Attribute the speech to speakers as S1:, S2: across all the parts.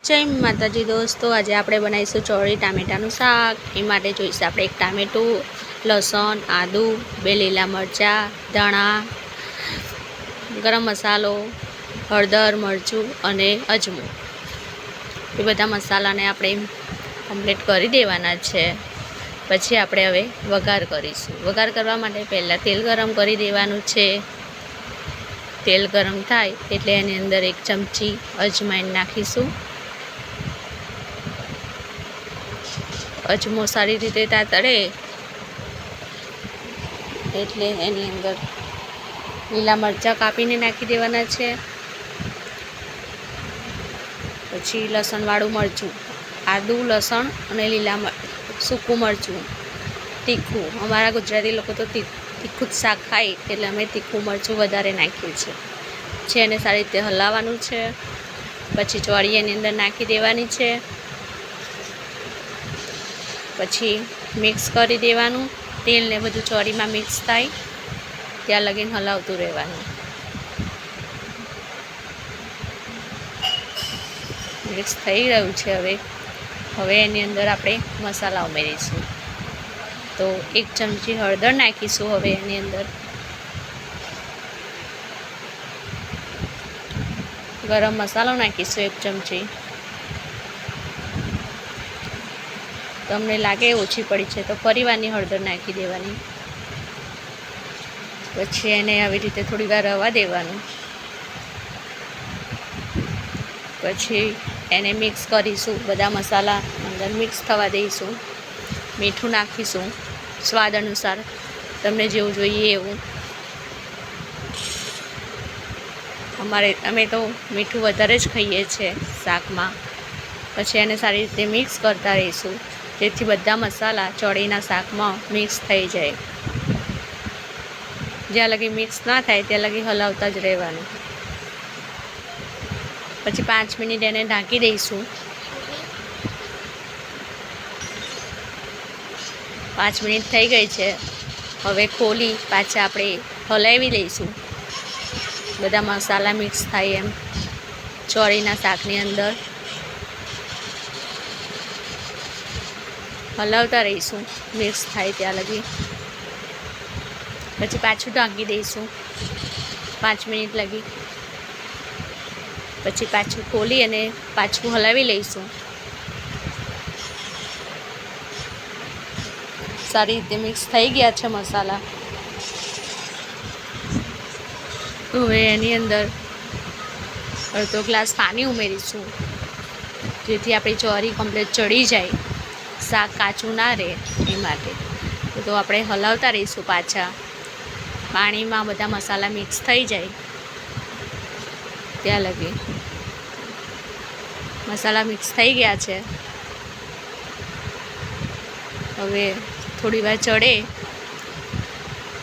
S1: જય માતાજી દોસ્તો, આજે આપણે બનાવીશું ચોળી ટામેટાનું શાક। એ માટે જોઈશે આપણે એક ટામેટું, લસણ, આદુ, 2 લીલા મરચાં, ધાણા, ગરમ મસાલો, હળદર, મરચું અને અજમો। એ બધા મસાલાને આપણે કમ્પ્લીટ કરી દેવાના છે। પછી આપણે હવે વઘાર કરીશું। વઘાર કરવા માટે પહેલાં તેલ ગરમ કરી દેવાનું છે। તેલ ગરમ થાય એટલે એની અંદર 1 ચમચી અજમાઈન નાખીશું। અજમો સારી રીતે તળે એટલે એની અંદર લીલા મરચાં કાપીને નાખી દેવાના છે। પછી લસણવાળું મરચું, આદુ, લસણ અને લીલા સૂકું મરચું, તીખું। અમારા ગુજરાતી લોકો તો તીખું જ શાક ખાય એટલે અમે તીખું મરચું વધારે નાખીએ છીએ। એને સારી રીતે હલાવવાનું છે। પછી ચોળી એની અંદર નાખી દેવાની છે। પછી મિક્સ કરી દેવાનું। તેલ ને બધું ચોળીમાં મિક્સ થાય ત્યાં લગીને હલાવતું રહેવાનું। મિક્સ થઈ રહ્યું છે। હવે એની અંદર આપણે મસાલા ઉમેરીશું। તો 1 ચમચી હળદર નાખીશું। હવે એની અંદર ગરમ મસાલો નાખીશું 1 ચમચી। તમને લાગે ઓછી પડી છે તો ફરીવારની હળદર નાખી દેવાની। પછી એને આવી રીતે થોડી વાર રવા દેવાનું। પછી એને મિક્સ કરીશું। બધા મસાલા અંદર મિક્સ થવા દઈશું। મીઠું નાખીશું સ્વાદ અનુસાર, તમને જેવું જોઈએ એવું। અમે તો મીઠું વધારે જ ખાઈએ છીએ શાકમાં। પછી એને સારી રીતે મિક્સ કરતા રહીશું જેથી બધા મસાલા ચોળીના શાકમાં મિક્સ થઈ જાય। જ્યાં લગી મિક્સ ના થાય ત્યાં લગી હલાવતા જ રહેવાનું। પછી 5 મિનિટ એને ઢાંકી દઈશું। 5 મિનિટ થઈ ગઈ છે। હવે ખોલી પાછા આપણે હલાવી લઈશું। બધા મસાલા મિક્સ થાય એમ ચોળીના શાકની અંદર હલાવતા રહીશું મિક્સ થાય ત્યાં લગી। પછી પાછું ઢાંકી દઈશું 5 મિનિટ લગી। પછી પાછું ખોલી અને પાછું હલાવી લઈશું। સારી રીતે મિક્સ થઈ ગયા છે મસાલા। હવે એની અંદર અડધો ગ્લાસ પાણી ઉમેરીશું જેથી આપણી ચોળી કમ્પ્લીટ ચડી જાય, શાક કાચું ના રહે એ માટે। તો આપણે હલાવતા રહીશું પાછા। પાણીમાં બધા મસાલા મિક્સ થઈ જાય ત્યાં લગી। મસાલા મિક્સ થઈ ગયા છે। હવે થોડી વાર ચડે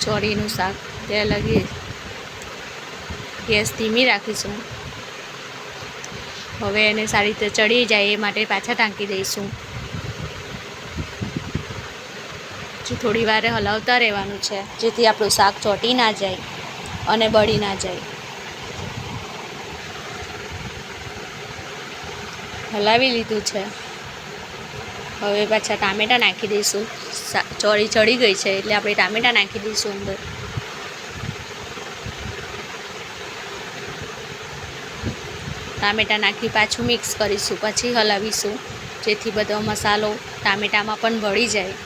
S1: ચોળીનું શાક ત્યાં લગી ગેસ ધીમી રાખીશું। હવે એને સારી રીતે ચડી જાય એ માટે પાછા ઢાંકી દઈશું। થોડી વાર હલાવતા રહેવાનું છે જેથી આપણું શાક ચોંટી ના જાય અને બળી ના જાય। હલાવી લીધું છે। હવે પાછા ટામેટાં નાખી દઈશું। ચોળી ચડી ગઈ છે એટલે આપણે ટામેટાં નાખી દઈશું અંદર। ટામેટાં નાખી પાછું મિક્સ કરીશું। પછી હલાવીશું જેથી બધો મસાલો ટામેટામાં પણ ભળી જાય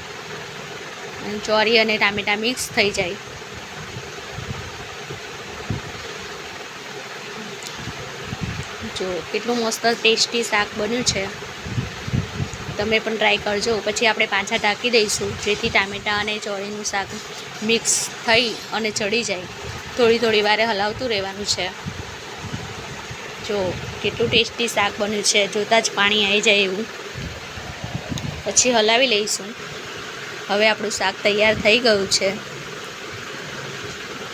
S1: અને ચોળી અને ટામેટાં મિક્સ થઈ જાય। જો કેટલું મસ્ત ટેસ્ટી શાક બન્યું છે, તમે પણ ટ્રાય કરજો। પછી આપણે પાછા ઢાંકી દઈશું જેથી ટામેટાં અને ચોળીનું શાક મિક્સ થઈ અને ચડી જાય। થોડી વારે હલાવતું રહેવાનું છે। જો કેટલું ટેસ્ટી શાક બન્યું છે, જોતાં જ પાણી આવી જાય એવું। પછી હલાવી લઈશું। હવે આપણું શાક તૈયાર થઈ ગયું છે।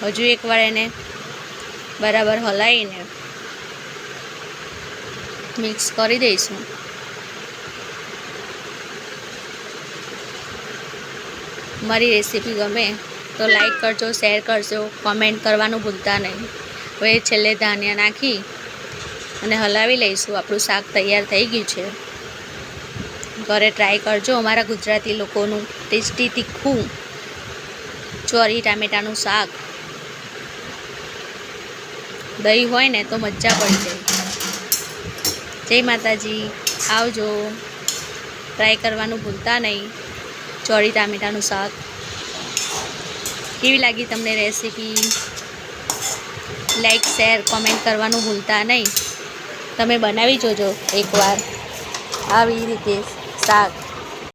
S1: હજુ એકવાર એને બરાબર હલાવીને મિક્સ કરી દઈશું। મારી રેસીપી ગમે તો લાઈક કરજો, શેર કરજો, કમેન્ટ કરવાનું ભૂલતા નહીં। હવે છેલ્લે ધાનિયા નાખી અને હલાવી લઈશું. આપણું શાક તૈયાર થઈ ગયું છે. ઘરે ટ્રાય કરજો અમારા ગુજરાતી લોકોનું ટેસ્ટી તીખું ચોરી ટામેટાનું શાક. દહીં હોય ને તો મજા પડી જાય. જય માતાજી, આવજો. ટ્રાય કરવાનું ભૂલતા નહીં. ચોરી ટામેટાનું શાક કેવી લાગી તમને રેસીપી? લાઈક શેર કોમેન્ટ કરવાનું ભૂલતા નહીં. તમે બનાવી જોજો એકવાર આવી રીતે શાક.